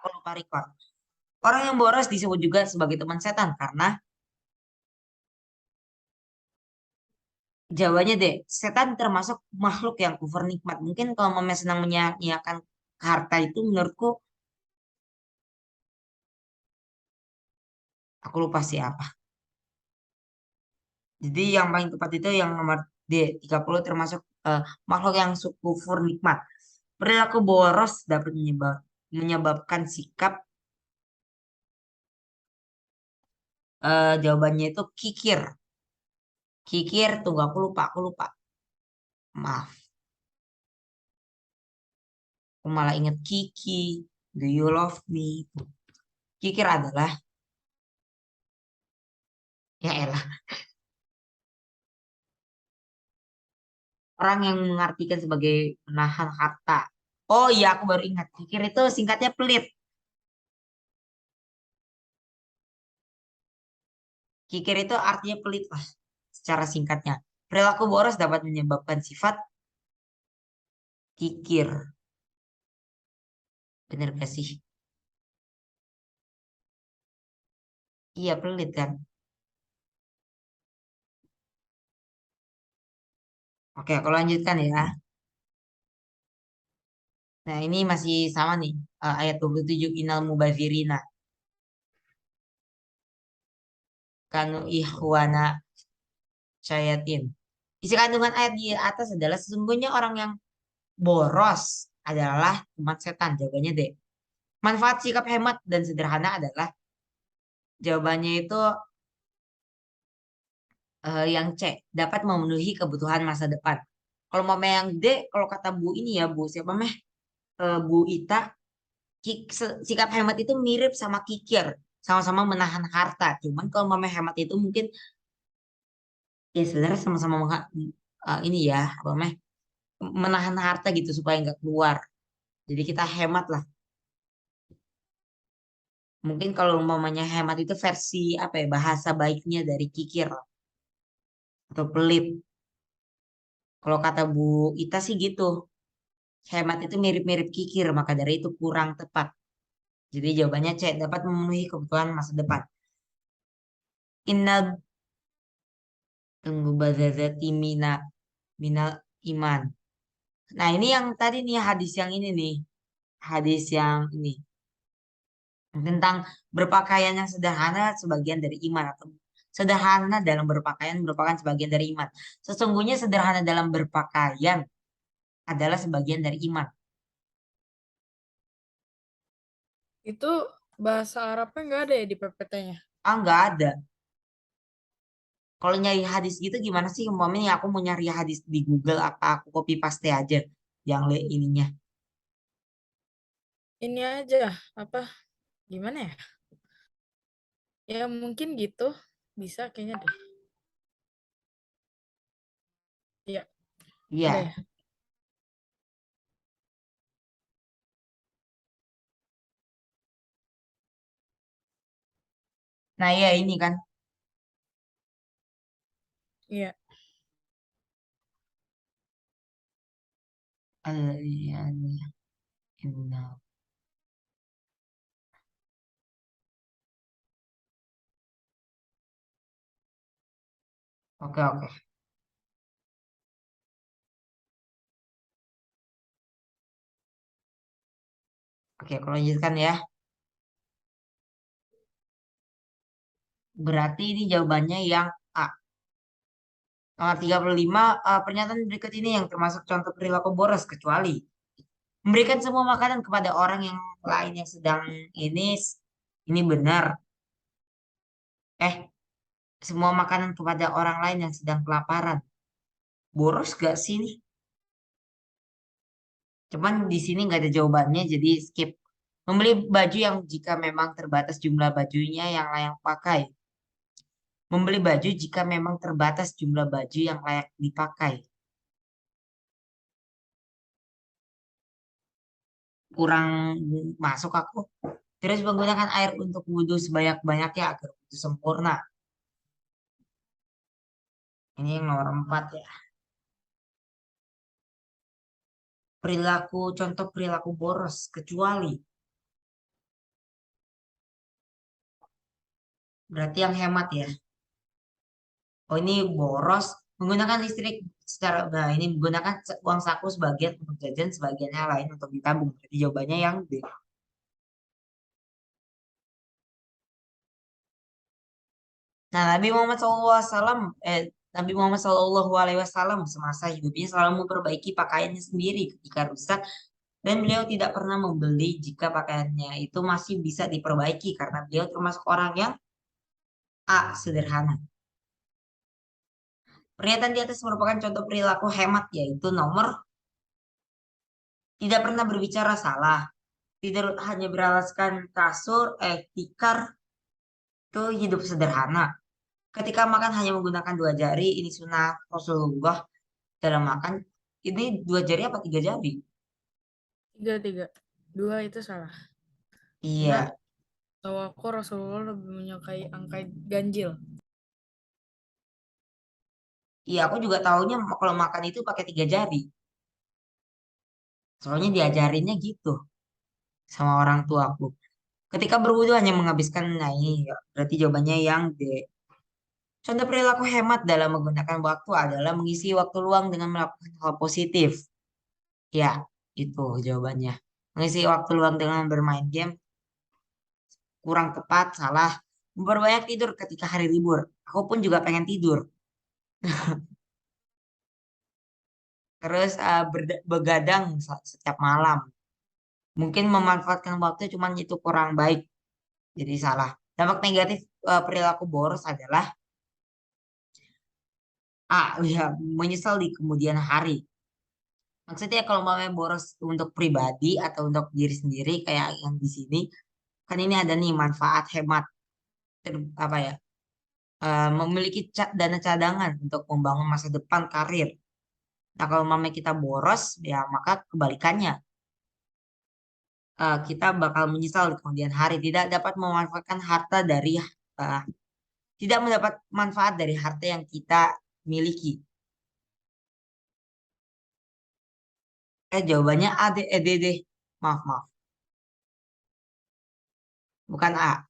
aku lupa record. Orang yang boros disebut juga sebagai teman setan karena jawabannya deh, setan termasuk makhluk yang kufur nikmat. Mungkin kalau mama senang menyia-nyiakan harta itu menurutku, aku lupa siapa. Jadi yang paling tepat itu yang nomor D30 termasuk makhluk yang kufur nikmat. Perilaku boros dapat menyebabkan sikap, jawabannya itu kikir. Kikir, tunggu aku lupa. Maaf, aku malah inget Kiki. Do you love me? Kikir adalah, ya elah, orang yang mengartikan sebagai menahan harta. Oh iya, aku baru ingat. Kikir itu singkatnya pelit. Kikir itu artinya pelit lah, secara singkatnya. Perilaku boros dapat menyebabkan sifat kikir. Bener gak sih? Iya, pelit kan? Oke, aku lanjutkan ya. Nah, ini masih sama nih. Ayat 27, Innal mubazirina kanu ihwana syayatin. Isi kandungan ayat di atas adalah sesungguhnya orang yang boros adalah umat setan. Jawabannya D. Manfaat sikap hemat dan sederhana adalah, jawabannya itu yang C. Dapat memenuhi kebutuhan masa depan. Kalau mau yang D, kalau kata Bu ini ya, Bu siapa meh? Bu Ita, sikap hemat itu mirip sama kikir. Sama-sama menahan harta. Cuman kalau mau hemat itu mungkin ya sebenarnya sama-sama ini ya, apa meh? Menahan harta gitu supaya nggak keluar. Jadi kita hemat lah. Mungkin kalau umpamanya hemat itu versi apa ya, bahasa baiknya dari kikir atau pelit. Kalau kata Bu Ita sih gitu. Hemat itu mirip-mirip kikir, maka dari itu kurang tepat. Jadi jawabannya C, dapat memenuhi kebutuhan masa depan. Innal, tunggu, bazazati minal iman. Nah, ini yang tadi nih hadis yang ini nih. Hadis yang ini tentang berpakaian yang sederhana sebagian dari iman, atau sederhana dalam berpakaian merupakan sebagian dari iman. Sesungguhnya sederhana dalam berpakaian adalah sebagian dari iman. Itu bahasa Arabnya nggak ada ya di PPT-nya? Ah, nggak ada. Kalau nyari hadis gitu gimana sih? Umpamanya aku mau nyari hadis di Google, apa aku copy paste aja yang ininya. Ini aja, apa, gimana ya? Ya mungkin gitu, bisa kayaknya deh. Iya, ada Iya. ya? Nah, iya ini kan. Iya, Iya, iya. Inna. Oke, oke. Oke, aku lanjutkan ya. Berarti ini jawabannya yang A. Nomor 35, pernyataan berikut ini yang termasuk contoh perilaku boros kecuali memberikan semua makanan kepada orang yang lain yang sedang ini ini benar. Eh, semua makanan kepada orang lain yang sedang kelaparan. Boros gak sih ini? Cuman di sini nggak ada jawabannya, jadi skip. Membeli baju yang jika memang terbatas jumlah bajunya yang layak pakai. Membeli baju jika memang terbatas jumlah baju yang layak dipakai. Kurang masuk aku. Terus menggunakan air untuk wudhu sebanyak-banyaknya agar wudhu sempurna. Ini yang nomor 4 ya. Contoh perilaku boros, kecuali. Berarti yang hemat ya. Oh ini boros menggunakan listrik secara nah ini menggunakan uang saku sebagian untuk jajan, sebagian yang lain untuk ditabung. Jadi jawabannya yang D. Nah, Nabi Muhammad SAW semasa hidupnya selalu memperbaiki pakaiannya sendiri ketika rusak dan beliau tidak pernah membeli jika pakaiannya itu masih bisa diperbaiki karena beliau termasuk orang yang sederhana. Pernyataan di atas merupakan contoh perilaku hemat yaitu nomor tidak pernah berbicara salah, tidak hanya beralaskan kasur, tikar, itu hidup sederhana. Ketika makan hanya menggunakan dua jari, ini sunnah Rasulullah dalam makan. Ini dua jari apa tiga jari? Tiga, tiga. Dua itu salah. Enggak, Iya, tahu aku Rasulullah lebih menyukai angka ganjil. iya aku juga tahunya kalau makan itu pakai tiga jari. Soalnya diajarinnya gitu sama orang tua aku. Ketika berwudu hanya menghabiskan, nah ini ya, berarti jawabannya yang D. Contoh perilaku hemat dalam menggunakan waktu adalah mengisi waktu luang dengan melakukan hal positif. Ya, itu jawabannya. Mengisi waktu luang dengan bermain game kurang tepat, salah. Memperbanyak tidur ketika hari libur. Aku pun juga pengen tidur. Terus begadang setiap malam. Mungkin memanfaatkan waktu cuman itu kurang baik. Jadi salah. Dampak negatif perilaku boros adalah ya, menyesal di kemudian hari. Maksudnya kalau mau boros untuk pribadi atau untuk diri sendiri kayak yang di sini, kan ini ada nih manfaat hemat apa ya? Memiliki dana cadangan untuk membangun masa depan karir. Nah, kalau mama kita boros, ya maka kebalikannya. Kita bakal menyesal di kemudian hari. Uh, tidak mendapat manfaat dari harta yang kita miliki. Jawabannya A, D, D, D. Maaf, maaf. Bukan A.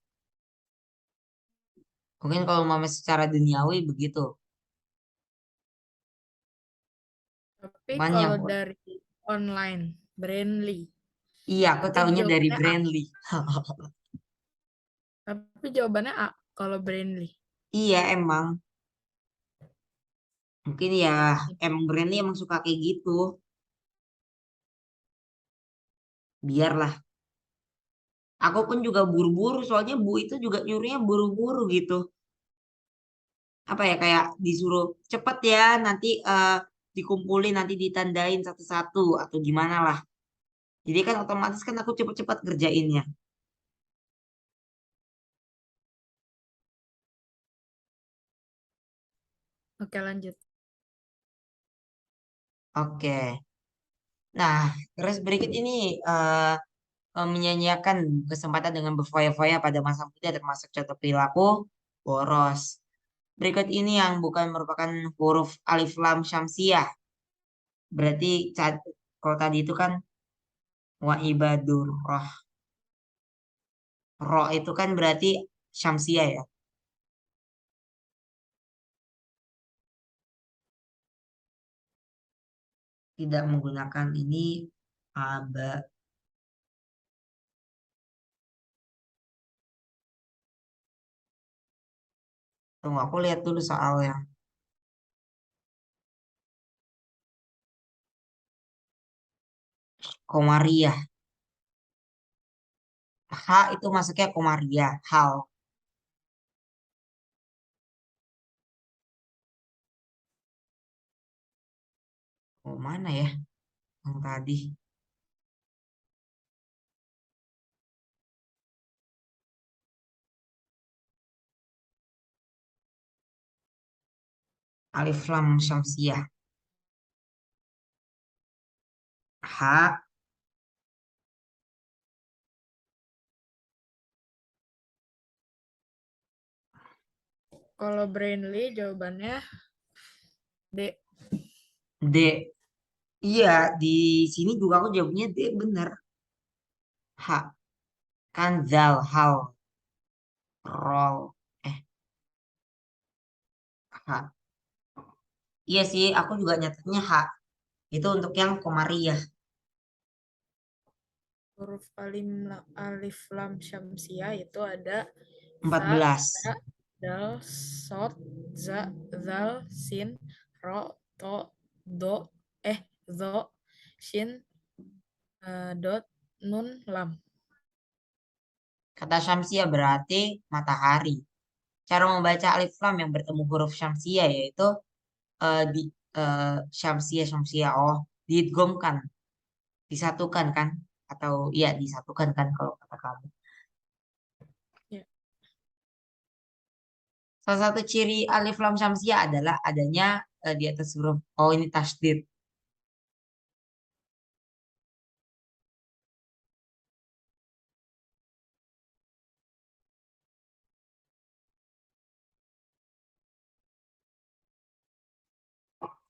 Mungkin kalau mama secara duniawi begitu. Tapi Cuman yang, kalau dari online, Brandly, iya aku berarti tahunya dari jawabannya A. Brandly. Tapi jawabannya A kalau Brandly. Iya emang. Mungkin ya emang Brandly emang suka kayak gitu. Biarlah. Aku pun juga buru-buru soalnya Bu itu juga nyuruhnya buru-buru gitu. Apa ya kayak disuruh cepet ya nanti dikumpulin nanti ditandain satu-satu atau gimana lah. Jadi kan otomatis kan aku cepet-cepet kerjainnya. Oke, lanjut. Oke. Nah, terus berikut ini eh menyanyiakan kesempatan dengan berfoya-foya pada masa muda termasuk contoh perilaku boros. Berikut ini yang bukan merupakan huruf alif lam syamsiah. Berarti kalau tadi itu kan wa ibadur roh. Roh itu kan berarti syamsiah ya. Tidak menggunakan ini aba. Tunggu aku lihat dulu soalnya. Komariah. H itu masuknya komariah. Hal. Oh, mana ya yang tadi? Alif lam syamsiah. H. Kalau Brandly jawabannya D. D. Iya, di sini juga aku jawabnya D bener. H. Kan zal, hal, roll. H. Iya sih, aku juga nyatetnya H. Itu untuk yang Komariah. Huruf alif lam syamsiah itu ada fa, 14. ta, dal, sod, za, zal, sin, ro, to, do, zo, shin, dot, nun, lam. Kata Syamsiah berarti matahari. Cara membaca alif lam yang bertemu huruf Syamsiah yaitu di Syamsiah Syamsiah diidghamkan, disatukan kan? Atau iya disatukan kan kalau kata kamu. Ya. Salah satu ciri alif lam Syamsiah adalah adanya di atas huruf ini tasdid.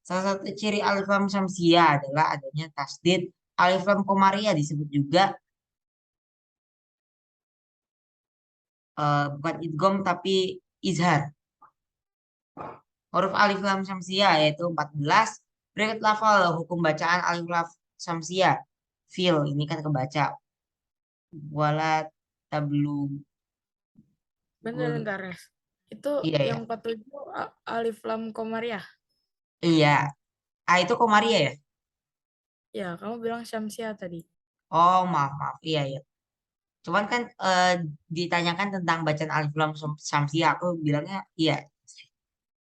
Salah satu ciri alif lam Syamsiah adalah adanya tasdid. Alif lam Komariah disebut juga bukan idgham tapi izhar. Huruf alif lam Syamsiah yaitu 14. Berikut lafal hukum bacaan alif lam Syamsiah. Fil, ini kan kebaca. Wala tablu. Bentar, bentar, Res. Itu Iya ya. yang 47 alif lam komariah. Iya. Ah itu Komariah ya? Ya, kamu bilang syamsiah tadi. Oh maaf maaf. Iya ya. Cuman kan ditanyakan tentang bacaan alif lam Syamsiah. Aku bilangnya iya.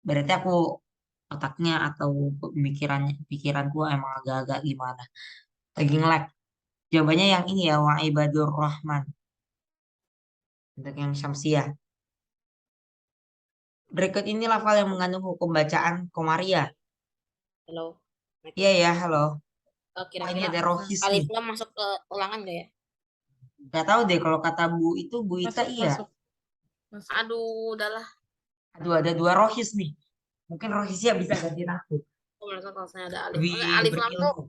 Berarti aku otaknya atau pemikirannya pikiranku emang agak-agak gimana. Lagi nge-lag. Jawabannya yang ini ya, wa ibadur rahman. Untuk yang Syamsiah. Berikut ini lafal yang mengandung hukum bacaan Komariah. Halo, Iya Assalamualaikum. ya, halo. Wah ini Kira-kira ada Rohis alif nih. lam masuk ke ulangan gak ya? Gak tahu deh kalau kata Bu itu Bu Ita Masuk, iya. masuk, masuk. Aduh, udahlah. Aduh ada dua Rohis nih. Mungkin Rohisnya bisa gantiin aku. Aku merasa kalau saya ada alif. Oke, Lebih alif lam tuh berilmu.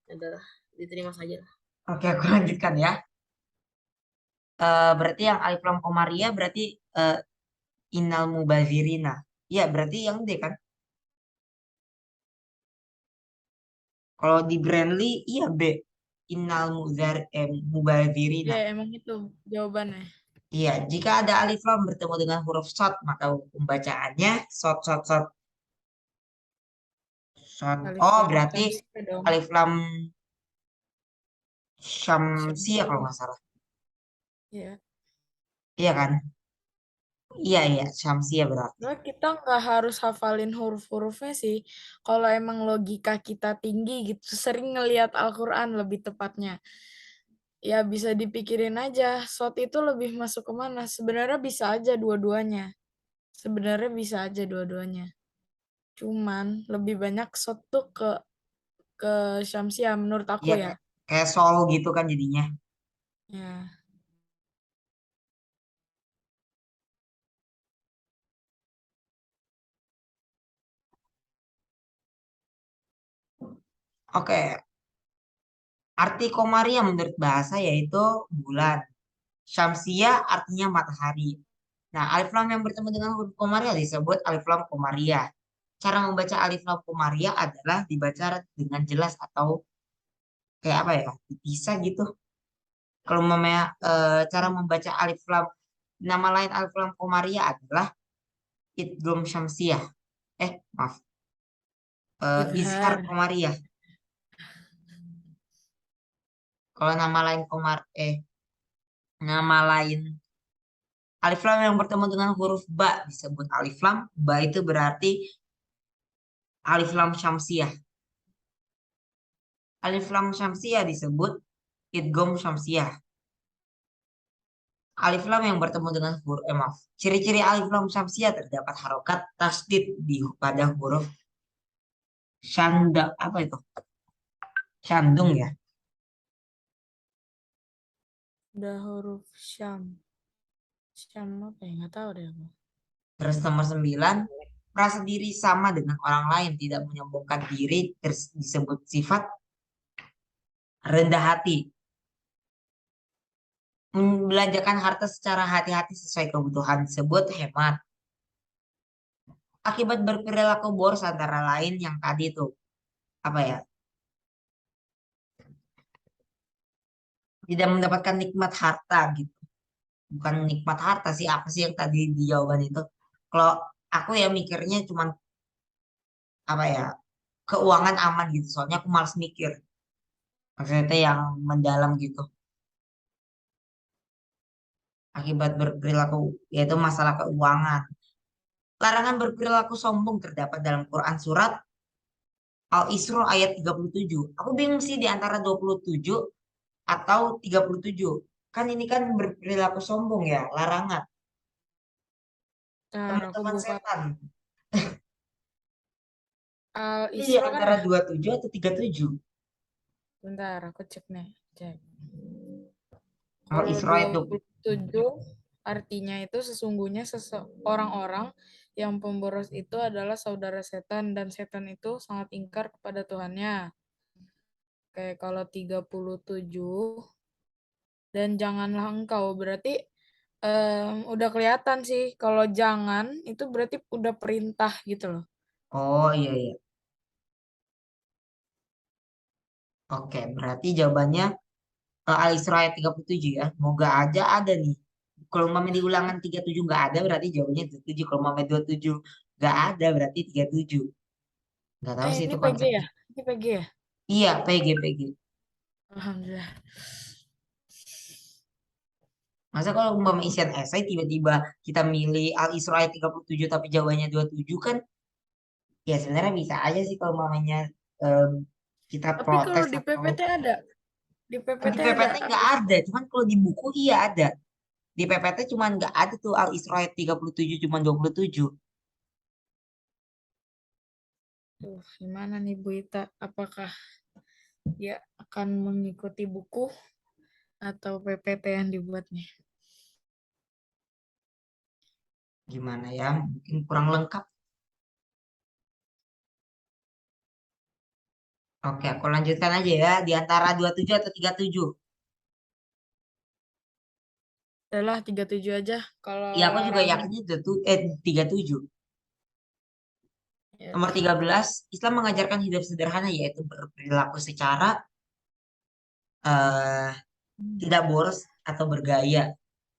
adalah diterima saja lah. Oke aku lanjutkan ya. Berarti yang alif lam Komariah berarti eh, innal mubazirina. Iya berarti yang D kan. Kalau di Brandly iya B. Innal mubazirina. Ya, emang itu jawabannya. Iya, jika ada alif lam bertemu dengan huruf shad, maka hukum bacaannya shad, shad, shad, shad. Alif Oh, lam berarti syamsiah dong. alif lam syamsiah kalau Syamsiah. nggak salah. Ya. Iya kan? Iya, iya, syamsiah berarti. Nah, kita nggak harus hafalin huruf-hurufnya sih. Kalau emang logika kita tinggi gitu, sering ngelihat Al-Quran lebih tepatnya. Ya bisa dipikirin aja, shot itu lebih masuk ke mana? Sebenarnya bisa aja dua-duanya. Sebenarnya bisa aja dua-duanya. Cuman lebih banyak shot tuh ke Syamsiah menurut aku Iya, ya. kayak sol gitu kan jadinya. Ya. Oke, arti komaria menurut bahasa yaitu bulan. Syamsiah artinya matahari. Nah, alif lam yang bertemu dengan huruf komaria disebut alif lam komaria. Cara membaca alif lam komaria adalah dibaca dengan jelas atau kayak apa ya, dipisah gitu. Kalau memang cara membaca alif lam, nama lain alif lam komaria adalah idgham syamsiah. Maaf, izhar Izhar. komaria. Kalau nama lain alif lam yang bertemu dengan huruf ba disebut alif lam. Ba itu berarti alif lam syamsiah. Alif lam syamsiah disebut idgham syamsiah. Alif lam yang bertemu dengan huruf maaf. Ciri-ciri alif lam syamsiah terdapat harokat tasdid pada huruf syanda apa itu? Syandung ya. Udah huruf Syam. Syam apa ya? Nggak tahu deh aku. Terus nomor 9, merasa diri sama dengan orang lain, tidak menyombongkan diri, disebut sifat rendah hati. Membelanjakan harta secara hati-hati sesuai kebutuhan disebut hemat. Akibat berperilaku boros antara lain yang tadi tuh apa ya? Tidak mendapatkan nikmat harta gitu. Bukan nikmat harta sih, apa sih yang tadi di jawaban itu? Kalau aku ya mikirnya cuman apa ya? Keuangan aman gitu. Soalnya aku malas mikir. Maksudnya yang mendalam gitu. Akibat berperilaku yaitu masalah keuangan. Larangan berperilaku sombong terdapat dalam Quran surat Al-Isra ayat 37. Aku bingung sih di antara 27 atau 37. Kan ini kan berperilaku sombong ya, larangan. Ntar aku Teman-teman buka setan. Ini di Al-Isra kan antara ya? 27 atau 37. Bentar, aku cek nih. Cek. Kalau Al-Isra ayat 27 artinya itu sesungguhnya orang-orang yang pemboros itu adalah saudara setan dan setan itu sangat ingkar kepada Tuhannya. Kayak kalau 37 dan janganlah engkau berarti udah kelihatan sih kalau jangan itu berarti udah perintah gitu loh. Oh iya iya. Oke, berarti jawabannya Al-Isra ayat 37 ya. Moga aja ada nih. Kalau umpamanya di ulangan 37 nggak ada berarti jawabannya 37. Kalau umpamanya 27 nggak ada berarti 37. Nggak tahu sih Ini itu PG konsepnya. ya? Ini PG ya? Iya, PG, PG. Alhamdulillah. Masa kalau umpama isian esai tiba-tiba kita milih Al-Isra ayat 37 tapi jawabannya 27 kan ya sebenarnya bisa aja sih kalau umpamanya em, kita Tapi kalau protes di atau PPT ada. Di di PPT ada PPT nggak Al-Isra. ada, cuman kalau di buku iya ada. Di PPT cuman nggak ada tuh Al-Isra ayat 37 cuman 27. Gimana nih Bu Ita? Apakah dia akan mengikuti buku atau PPT yang dibuatnya? Gimana ya? Mungkin kurang lengkap. Oke, aku lanjutkan aja ya. Di antara 27 atau 37. Adalah 37 aja. Kalau Ya, aku juga larangan yakinnya 37. ya Nomor udah. 13, Islam mengajarkan hidup sederhana yaitu berperilaku secara eh tidak boros atau bergaya.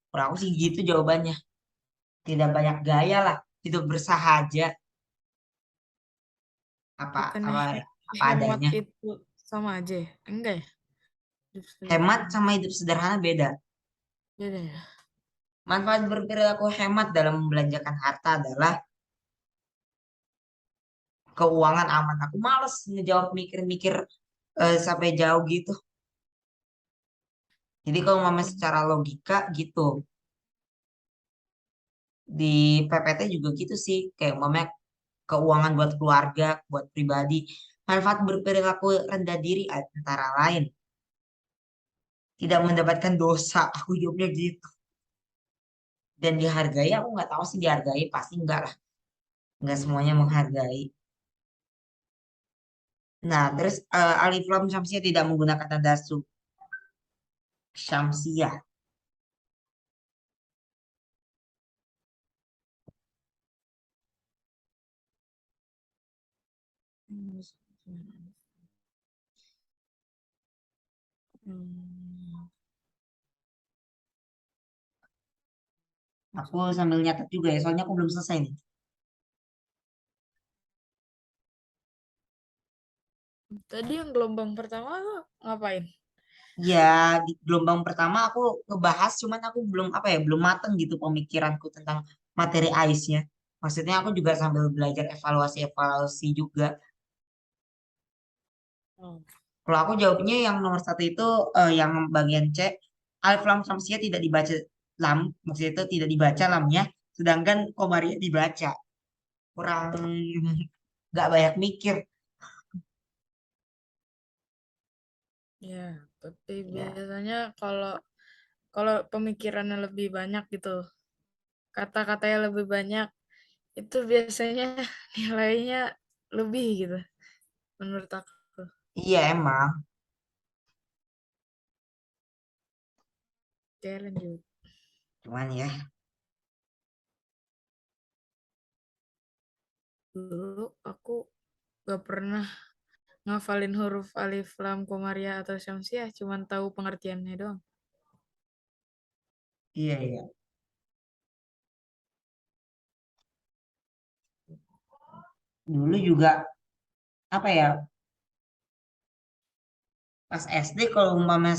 Kalau aku sih gitu jawabannya. Tidak banyak gaya lah, hidup bersahaja apa Bukannya apa apa hemat adanya. itu sama aja ya? Enggak ya? Hidup Hemat sederhana. sama hidup sederhana beda. Beda ya? Manfaat berperilaku hemat dalam membelanjakan harta adalah keuangan aman. Aku males ngejawab mikir-mikir sampai jauh gitu. Jadi kalau mama Oh, secara logika gitu. Di PPT juga gitu sih. Kayak mama keuangan buat keluarga, buat pribadi. Manfaat berperilaku rendah diri antara lain. Tidak mendapatkan dosa. Aku jawabnya gitu. Dan dihargai, aku nggak tahu sih dihargai. Pasti enggak lah. Nggak semuanya menghargai. Nah, terus Alif Lam Syamsiah tidak menggunakan tanda Syamsiah. Hmm. Aku sambil nyatet juga ya, soalnya aku belum selesai nih. Tadi yang gelombang pertama tuh ngapain? Ya, di gelombang pertama aku ngebahas, cuman aku belum apa ya, belum mateng gitu pemikiranku tentang materi AIS-nya. Maksudnya aku juga sambil belajar evaluasi-evaluasi juga. Oh. Kalau aku jawabnya yang nomor satu itu yang bagian C, Alif Lam Syamsiah tidak dibaca lam, maksudnya itu tidak dibaca lamnya, sedangkan Komariah dibaca. Kurang nggak banyak mikir. Ya, tapi Ya, biasanya kalau kalau pemikirannya lebih banyak gitu, kata-katanya lebih banyak, itu biasanya nilainya lebih gitu, menurut aku. iya emang. Oke, lanjut. Cuman ya, Dulu aku gak pernah ngafalin huruf alif, lam, komariah, atau syamsiah. Cuman tahu pengertiannya doang. iya iya. Dulu juga apa ya? Pas SD kalau umpama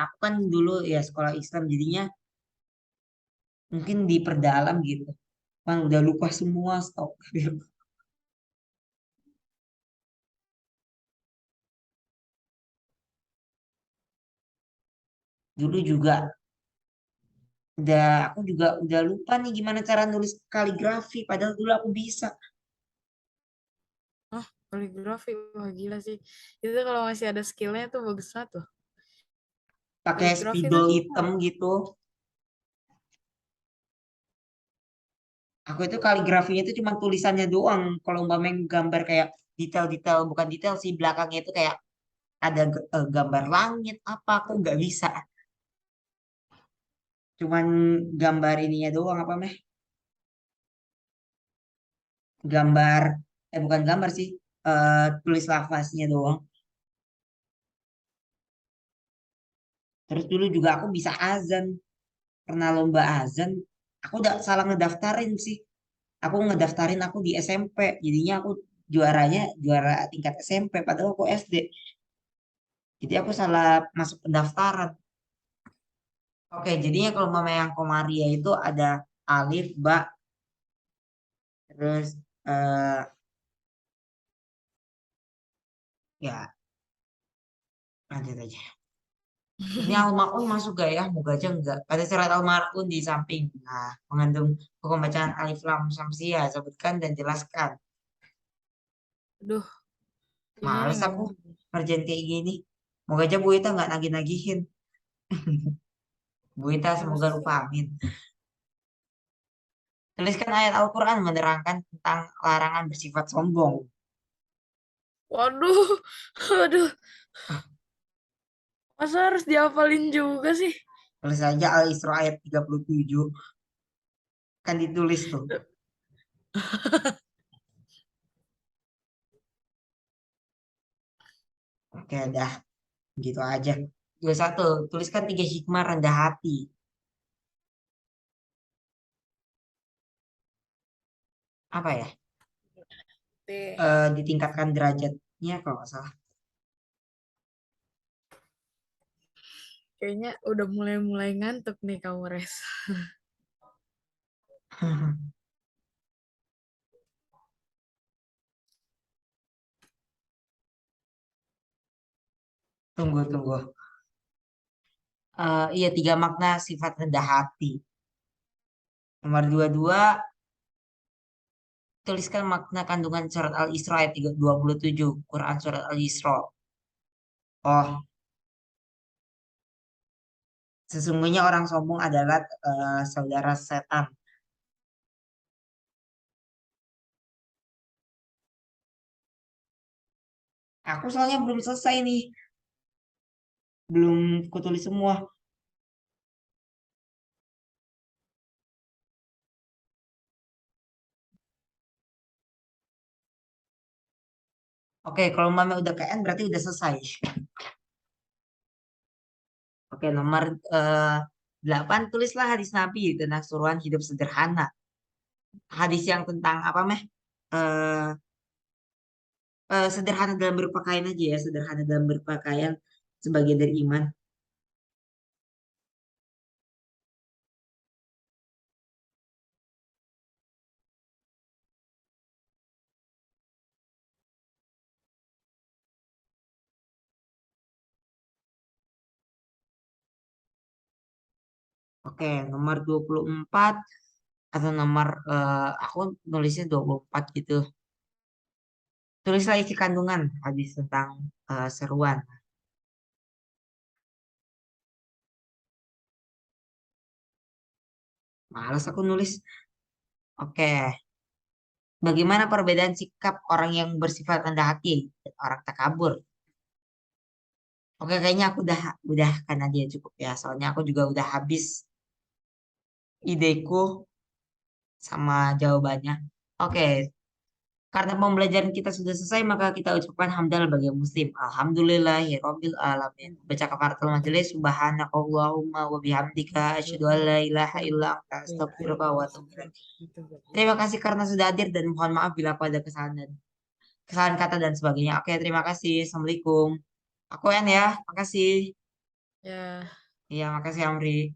aku kan dulu ya sekolah Islam jadinya mungkin diperdalam gitu. Bang udah lupa semua stok. Dulu juga aku juga udah lupa nih gimana cara nulis kaligrafi padahal dulu aku bisa Oh, kaligrafi. Wah, gila sih. Itu kalau masih ada skillnya tuh bagus banget tuh. pakai Kaligrafi spidol tuh hitam gitu. Aku itu kaligrafinya itu cuma tulisannya doang. Kalau umpama yang gambar kayak detail-detail bukan detail sih belakangnya itu kayak ada gambar langit apa aku nggak bisa. Cuman gambar ininya doang apa meh? Gambar bukan gambar sih. Tulis lafaznya doang. Terus dulu juga aku bisa azan. Pernah lomba azan. Aku udah salah ngedaftarin sih. Aku ngedaftarin aku di SMP. Jadinya aku juaranya juara tingkat SMP padahal aku SD. Jadi aku salah masuk pendaftaran. Oke, jadinya kalau mama yang Komaria itu ada alif, ba, terus eh ya lanjut aja. Ini almarhum masuk gak ya? Moga aja enggak. Pada surat almarhum di samping. Nah, mengandung hukum bacaan alif lam samsia. Sebutkan dan jelaskan. Aduh, kayaknya ini Males nggak aku mungkin. kerjaan kayak gini. Moga aja Bu Ita nggak nagih-nagihin. Bu Ita semoga Harusnya lupa sih. amin. Tuliskan ayat Al-Quran menerangkan tentang larangan bersifat sombong. Waduh, aduh. Masa harus dihafalin juga sih? Tulis saja Al-Isra ayat 37. Kan ditulis tuh. Oke, dah. Gitu aja. 21. Tuliskan 3 hikmah rendah hati. Apa ya? Deh, Ditingkatkan derajatnya kalau nggak salah. kayaknya udah mulai-mulai ngantuk nih kamu, Res. Tunggu, tunggu. Iya, 3 makna sifat rendah hati. Nomor 22, tuliskan makna kandungan surat Al-Isra ayat 27. Quran surat Al-Isra. Oh, sesungguhnya orang sombong adalah saudara setan. Aku soalnya belum selesai nih. Belum kutulis semua. Oke, kalau mama udah KN berarti udah selesai. Oke, nomor 8, tulislah hadis Nabi tentang suruhan hidup sederhana. Hadis yang tentang apa meh? Eh, Sederhana dalam berpakaian aja ya, sederhana dalam berpakaian sebagian dari iman. Oke, nomor 24 atau nomor aku nulisnya 24 gitu. Tulislah isi kandungan hadis tentang seruan. Males aku nulis. Oke, bagaimana perbedaan sikap orang yang bersifat rendah hati dan orang takabur? Oke, kayaknya aku udah karena dia cukup ya. Soalnya aku juga udah habis ideku sama jawabannya. Oke, karena pembelajaran kita sudah selesai, maka kita ucapkan hamdalah bagi muslim. Alhamdulillahirabbil alamin. Baca kafaratul majelis, subhanakallahumma wa bihamdika asyhadu an la ilaha illa anta astaghfiruka wa atubu ilaik. Terima kasih karena sudah hadir dan mohon maaf bila aku ada kesalahan kata dan sebagainya. Oke, terima kasih. Assalamualaikum. Aku ya. Makasih. Ya. Iya, makasih Amri.